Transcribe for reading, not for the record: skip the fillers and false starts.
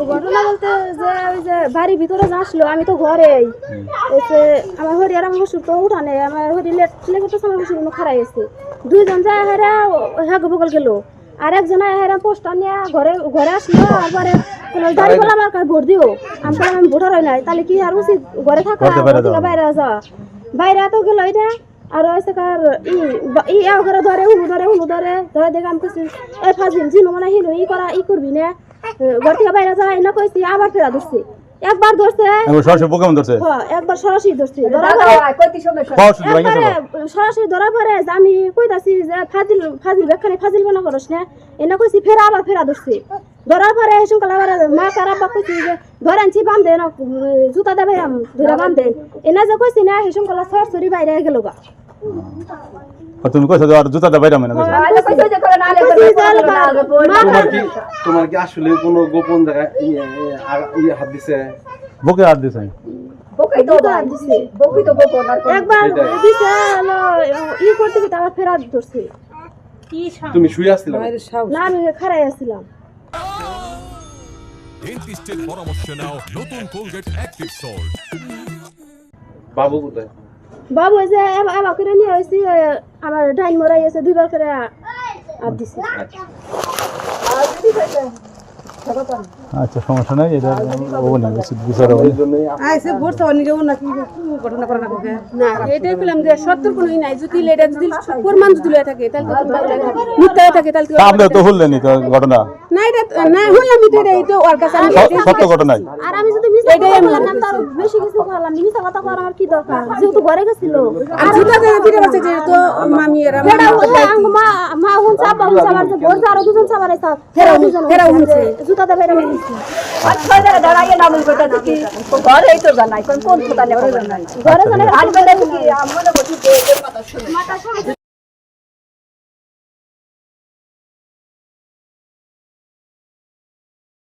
ঘটনা বলতে যে ওই যে বাড়ির ভিতরে আসলো আমি তো ঘরেই এসে আমার হরি আর আমার শ্বশুর তো উঠানে আমার হরি লেগে তো আমার শ্বশুর খারাই আছে দুইজন যায় হেরা হ্যাঁ বগল গেল আর একজন হেরা পোস্টার নিয়ে ঘরে ঘরে আসলো তারপরে গাড়ি বলে আমার ভোট দিও আমি বললাম আমি ভোটার হয় নাই তাহলে কি আর উচিত ঘরে থাকা বাইরে যাওয়া বাইরে তো গেল এটা আর ওইসে কার ই ঘরে ধরে ধরে দেখে আমি কইছি এই ফাজিল জিনো মানে হিনো ই করবি না ঘর থেকে বাইরে যা না কইছি আবার ফেরা ধরছে একবার ধরছে সরাসরি পোকেমন ধরছে হ্যাঁ একবার সরাসরি ধরছে সরাসরি ধরার পরে আমি কইতাছি যে ফাজিল বেখানে ফাজিল বানা করস না এনা কইছি ফেরা আবার ফেরা ধরছে ধরার পরে সকালে আবার মা কারাবা কইছি যে ধরে আনছি বান্ধে না জুতা দেবে ধরে বান্ধে এনা যে কইছি না সেই সকালে সরাসরি বাইরে গেল গা তুমি কইছো আর জুতা দে বাইরে মানে তোমার কি আসলে কোনো গোপন জায়গায় হাত দিছে বুকে হাত দিছে বকই তো দিছে বকই তো গোপন একবার দিছে ই করতে কি আবার ফেরা ধরছে কি তুমি শুয়ে আসছিলে না আমি খাড়াই আছিলাম ডেন্টিস্টের পরামর্শ নাও নতুন কোলগেট অ্যাক্টিভ সল্ট বাবু কোথায় বাবু যে আবার করে নিয়ে আইছি আমার ডাইন মরাই আছে দুইবার করে আর দিছে আচ্ছা সমস্যা নাই এটা ও না বিচার হবে আইসে ভোট তো নিজে নাকি ঘটনা করে না না এটাই বললাম যে সত্তর কোনোই নাই যদি এটা যদি প্রমাণ যদি লয়ে থাকে তাহলে মিথ্যা থাকে তাহলে আপনি তো হলেনই তো ঘটনা না এটা না হলাম তো এটা তো ওর কাছে সত্য ঘটনাই আর আমি যদি মিথ্যা কথা বললাম না তার বেশি কিছু বললাম মিথ্যা কথা করার আমার কি দরকার যেহেতু ঘরে গেছিল আর জুতা দেনা ফিরে বসে যে তো মামি এরা মা মা হুন চাপা হুন চাবার যে বড় আর দুজন চাবার আছে ফেরা হুনছে জুতা দে বাইরে গেছে আচ্ছা দাঁড়াইয়ে নামল কথা দেখি ঘরেই তো জানাই কোন কথা নেই ঘরে জানাই ঘরে জানাই আজ বেলা কি আমরা বলি মাথা শুনে